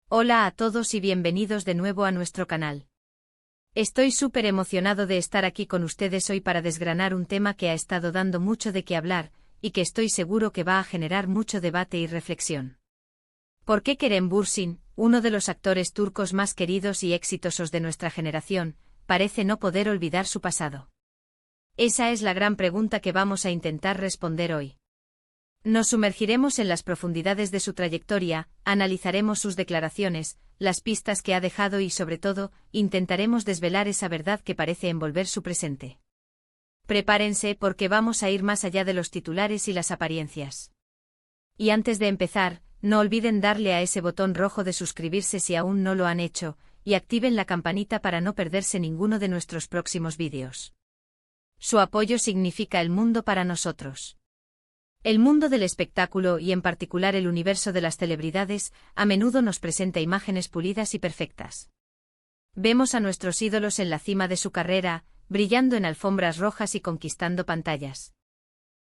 Hola a todos y bienvenidos de nuevo a nuestro canal. Estoy súper emocionado de estar aquí con ustedes hoy para desgranar un tema que ha estado dando mucho de qué hablar, y que estoy seguro que va a generar mucho debate y reflexión. ¿Por qué Kerem Bürsin, uno de los actores turcos más queridos y exitosos de nuestra generación, parece no poder olvidar su pasado? Esa es la gran pregunta que vamos a intentar responder hoy. Nos sumergiremos en las profundidades de su trayectoria, analizaremos sus declaraciones, las pistas que ha dejado y sobre todo, intentaremos desvelar esa verdad que parece envolver su presente. Prepárense porque vamos a ir más allá de los titulares y las apariencias. Y antes de empezar, no olviden darle a ese botón rojo de suscribirse si aún no lo han hecho, y activen la campanita para no perderse ninguno de nuestros próximos vídeos. Su apoyo significa el mundo para nosotros. El mundo del espectáculo y en particular el universo de las celebridades, a menudo nos presenta imágenes pulidas y perfectas. Vemos a nuestros ídolos en la cima de su carrera, brillando en alfombras rojas y conquistando pantallas.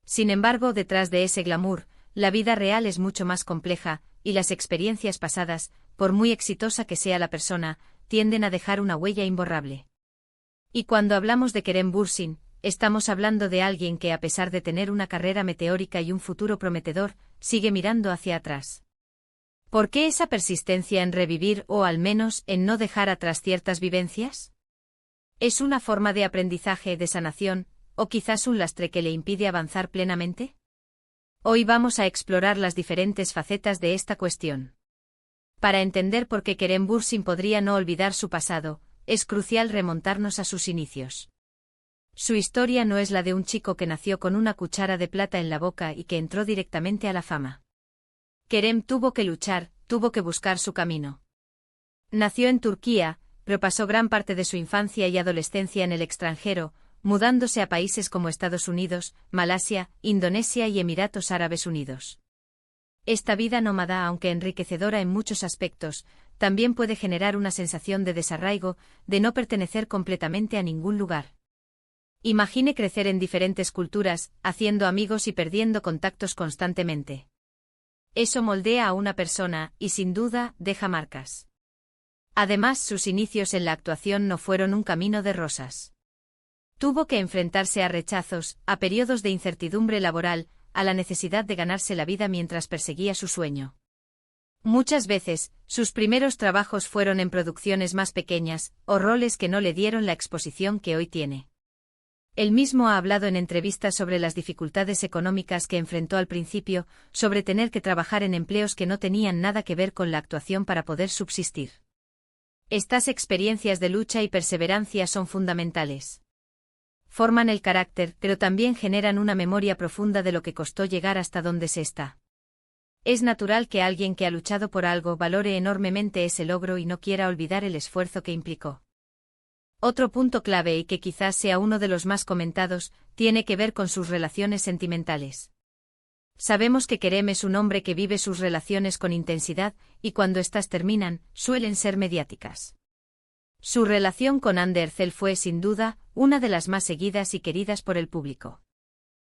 Sin embargo, detrás de ese glamour, la vida real es mucho más compleja, y las experiencias pasadas, por muy exitosa que sea la persona, tienden a dejar una huella imborrable. Y cuando hablamos de Kerem Bürsin, estamos hablando de alguien que a pesar de tener una carrera meteórica y un futuro prometedor, sigue mirando hacia atrás. ¿Por qué esa persistencia en revivir o al menos en no dejar atrás ciertas vivencias? ¿Es una forma de aprendizaje, de sanación, o quizás un lastre que le impide avanzar plenamente? Hoy vamos a explorar las diferentes facetas de esta cuestión. Para entender por qué Kerem Bürsin podría no olvidar su pasado, es crucial remontarnos a sus inicios. Su historia no es la de un chico que nació con una cuchara de plata en la boca y que entró directamente a la fama. Kerem tuvo que luchar, tuvo que buscar su camino. Nació en Turquía, pero pasó gran parte de su infancia y adolescencia en el extranjero, mudándose a países como Estados Unidos, Malasia, Indonesia y Emiratos Árabes Unidos. Esta vida nómada, aunque enriquecedora en muchos aspectos, también puede generar una sensación de desarraigo, de no pertenecer completamente a ningún lugar. Imagine crecer en diferentes culturas, haciendo amigos y perdiendo contactos constantemente. Eso moldea a una persona, y sin duda, deja marcas. Además, sus inicios en la actuación no fueron un camino de rosas. Tuvo que enfrentarse a rechazos, a periodos de incertidumbre laboral, a la necesidad de ganarse la vida mientras perseguía su sueño. Muchas veces, sus primeros trabajos fueron en producciones más pequeñas, o roles que no le dieron la exposición que hoy tiene. Él mismo ha hablado en entrevistas sobre las dificultades económicas que enfrentó al principio, sobre tener que trabajar en empleos que no tenían nada que ver con la actuación para poder subsistir. Estas experiencias de lucha y perseverancia son fundamentales. Forman el carácter, pero también generan una memoria profunda de lo que costó llegar hasta donde se está. Es natural que alguien que ha luchado por algo valore enormemente ese logro y no quiera olvidar el esfuerzo que implicó. Otro punto clave y que quizás sea uno de los más comentados, tiene que ver con sus relaciones sentimentales. Sabemos que Kerem es un hombre que vive sus relaciones con intensidad, y cuando éstas terminan, suelen ser mediáticas. Su relación con Hande Erçel fue sin duda, una de las más seguidas y queridas por el público.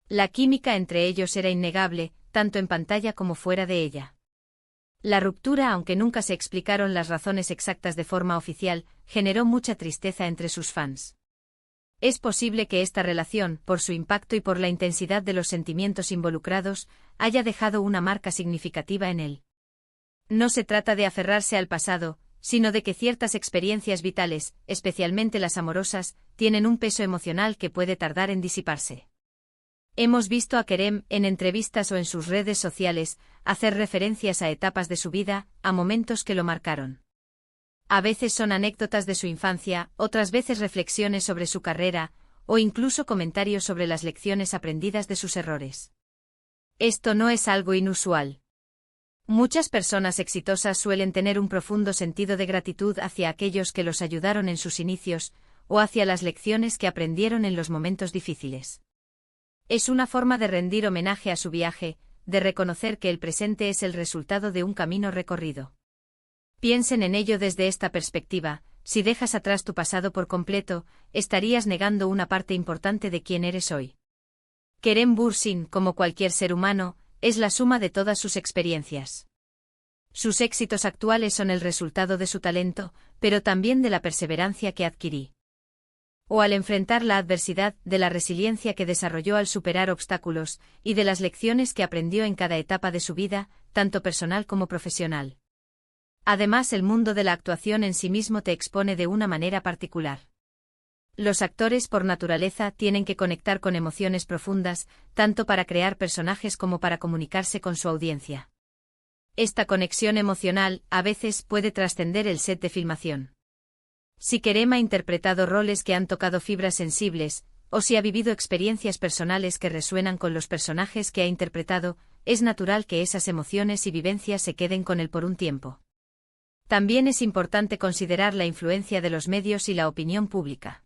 La química entre ellos era innegable, tanto en pantalla como fuera de ella. La ruptura, aunque nunca se explicaron las razones exactas de forma oficial, generó mucha tristeza entre sus fans. Es posible que esta relación, por su impacto y por la intensidad de los sentimientos involucrados, haya dejado una marca significativa en él. No se trata de aferrarse al pasado, sino de que ciertas experiencias vitales, especialmente las amorosas, tienen un peso emocional que puede tardar en disiparse. Hemos visto a Kerem, en entrevistas o en sus redes sociales, hacer referencias a etapas de su vida, a momentos que lo marcaron. A veces son anécdotas de su infancia, otras veces reflexiones sobre su carrera, o incluso comentarios sobre las lecciones aprendidas de sus errores. Esto no es algo inusual. Muchas personas exitosas suelen tener un profundo sentido de gratitud hacia aquellos que los ayudaron en sus inicios, o hacia las lecciones que aprendieron en los momentos difíciles. Es una forma de rendir homenaje a su viaje, de reconocer que el presente es el resultado de un camino recorrido. Piensen en ello desde esta perspectiva: si dejas atrás tu pasado por completo, estarías negando una parte importante de quién eres hoy. Kerem Bürsin, como cualquier ser humano, es la suma de todas sus experiencias. Sus éxitos actuales son el resultado de su talento, pero también de la perseverancia que adquirí. O al enfrentar la adversidad, de la resiliencia que desarrolló al superar obstáculos, y de las lecciones que aprendió en cada etapa de su vida, tanto personal como profesional. Además, el mundo de la actuación en sí mismo te expone de una manera particular. Los actores por naturaleza tienen que conectar con emociones profundas, tanto para crear personajes como para comunicarse con su audiencia. Esta conexión emocional, a veces, puede trascender el set de filmación. Si Kerem ha interpretado roles que han tocado fibras sensibles, o si ha vivido experiencias personales que resuenan con los personajes que ha interpretado, es natural que esas emociones y vivencias se queden con él por un tiempo. También es importante considerar la influencia de los medios y la opinión pública.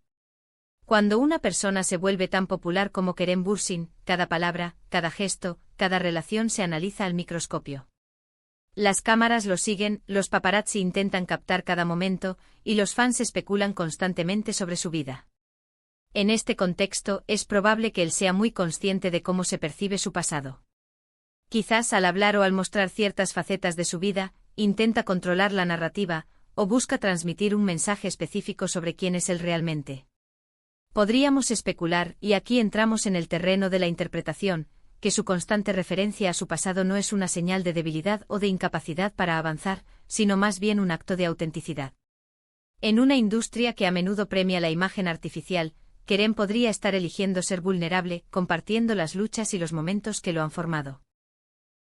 Cuando una persona se vuelve tan popular como Kerem Bürsin, cada palabra, cada gesto, cada relación se analiza al microscopio. Las cámaras lo siguen, los paparazzi intentan captar cada momento, y los fans especulan constantemente sobre su vida. En este contexto, es probable que él sea muy consciente de cómo se percibe su pasado. Quizás al hablar o al mostrar ciertas facetas de su vida, intenta controlar la narrativa, o busca transmitir un mensaje específico sobre quién es él realmente. Podríamos especular, y aquí entramos en el terreno de la interpretación, que su constante referencia a su pasado no es una señal de debilidad o de incapacidad para avanzar, sino más bien un acto de autenticidad. En una industria que a menudo premia la imagen artificial, Kerem podría estar eligiendo ser vulnerable, compartiendo las luchas y los momentos que lo han formado.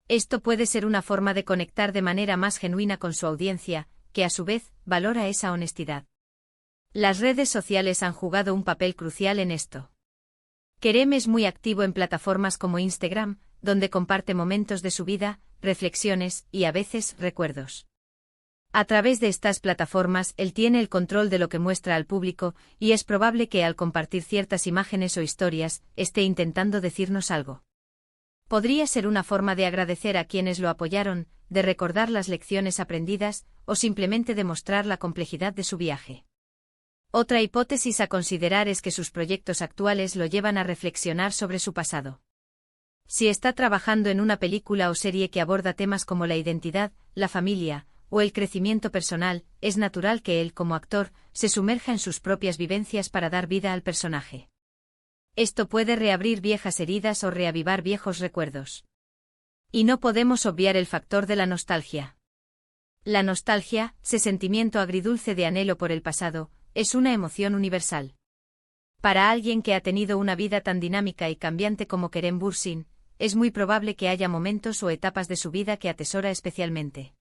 Esto puede ser una forma de conectar de manera más genuina con su audiencia, que a su vez, valora esa honestidad. Las redes sociales han jugado un papel crucial en esto. Kerem es muy activo en plataformas como Instagram, donde comparte momentos de su vida, reflexiones y a veces recuerdos. A través de estas plataformas él tiene el control de lo que muestra al público, y es probable que al compartir ciertas imágenes o historias, esté intentando decirnos algo. Podría ser una forma de agradecer a quienes lo apoyaron, de recordar las lecciones aprendidas, o simplemente de mostrar la complejidad de su viaje. Otra hipótesis a considerar es que sus proyectos actuales lo llevan a reflexionar sobre su pasado. Si está trabajando en una película o serie que aborda temas como la identidad, la familia, o el crecimiento personal, es natural que él, como actor, se sumerja en sus propias vivencias para dar vida al personaje. Esto puede reabrir viejas heridas o reavivar viejos recuerdos. Y no podemos obviar el factor de la nostalgia. La nostalgia, ese sentimiento agridulce de anhelo por el pasado, es una emoción universal. Para alguien que ha tenido una vida tan dinámica y cambiante como Kerem Bürsin, es muy probable que haya momentos o etapas de su vida que atesora especialmente.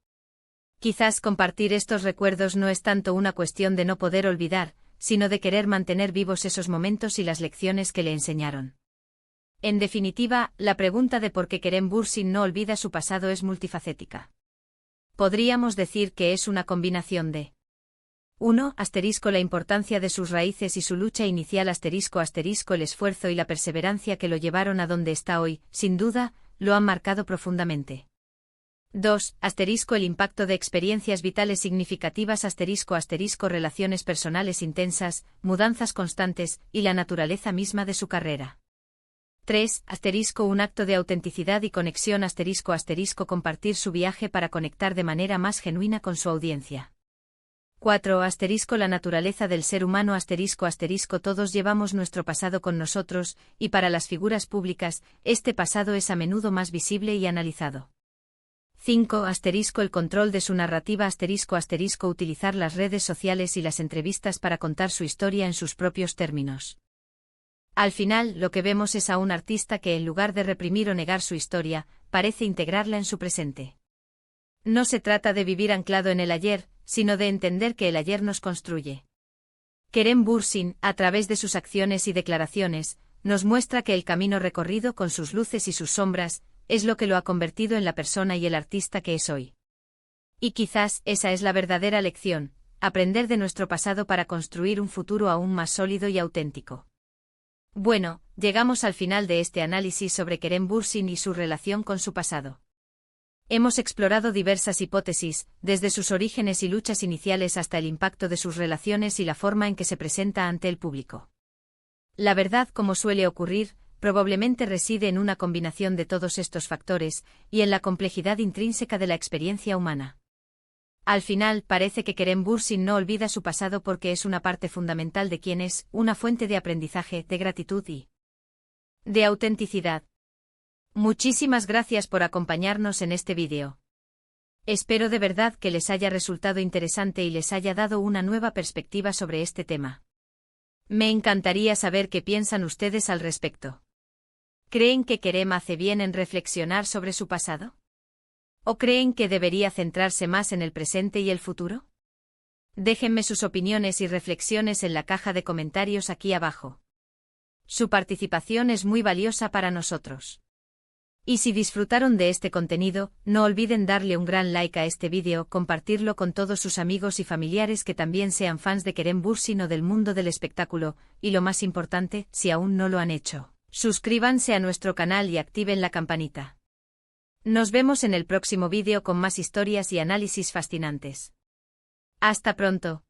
Quizás compartir estos recuerdos no es tanto una cuestión de no poder olvidar, sino de querer mantener vivos esos momentos y las lecciones que le enseñaron. En definitiva, la pregunta de por qué Kerem Bürsin no olvida su pasado es multifacética. Podríamos decir que es una combinación de 1. La importancia de sus raíces y su lucha inicial *** el esfuerzo y la perseverancia que lo llevaron a donde está hoy, sin duda, lo han marcado profundamente. 2. El impacto de experiencias vitales significativas *** relaciones personales intensas, mudanzas constantes, y la naturaleza misma de su carrera. 3. Un acto de autenticidad y conexión *** compartir su viaje para conectar de manera más genuina con su audiencia. 4. La naturaleza del ser humano *** todos llevamos nuestro pasado con nosotros, y para las figuras públicas, este pasado es a menudo más visible y analizado. 5. El control de su narrativa *** utilizar las redes sociales y las entrevistas para contar su historia en sus propios términos. Al final, lo que vemos es a un artista que en lugar de reprimir o negar su historia, parece integrarla en su presente. No se trata de vivir anclado en el ayer, sino de entender que el ayer nos construye. Kerem Bürsin, a través de sus acciones y declaraciones, nos muestra que el camino recorrido con sus luces y sus sombras, es lo que lo ha convertido en la persona y el artista que es hoy. Y quizás esa es la verdadera lección, aprender de nuestro pasado para construir un futuro aún más sólido y auténtico. Bueno, llegamos al final de este análisis sobre Kerem Bürsin y su relación con su pasado. Hemos explorado diversas hipótesis, desde sus orígenes y luchas iniciales hasta el impacto de sus relaciones y la forma en que se presenta ante el público. La verdad, como suele ocurrir, probablemente reside en una combinación de todos estos factores, y en la complejidad intrínseca de la experiencia humana. Al final, parece que Kerem Bürsin no olvida su pasado porque es una parte fundamental de quien es, una fuente de aprendizaje, de gratitud y de autenticidad. Muchísimas gracias por acompañarnos en este vídeo. Espero de verdad que les haya resultado interesante y les haya dado una nueva perspectiva sobre este tema. Me encantaría saber qué piensan ustedes al respecto. ¿Creen que Kerem hace bien en reflexionar sobre su pasado? ¿O creen que debería centrarse más en el presente y el futuro? Déjenme sus opiniones y reflexiones en la caja de comentarios aquí abajo. Su participación es muy valiosa para nosotros. Y si disfrutaron de este contenido, no olviden darle un gran like a este vídeo, compartirlo con todos sus amigos y familiares que también sean fans de Kerem Bürsin o del mundo del espectáculo, y lo más importante, si aún no lo han hecho, suscríbanse a nuestro canal y activen la campanita. Nos vemos en el próximo vídeo con más historias y análisis fascinantes. Hasta pronto.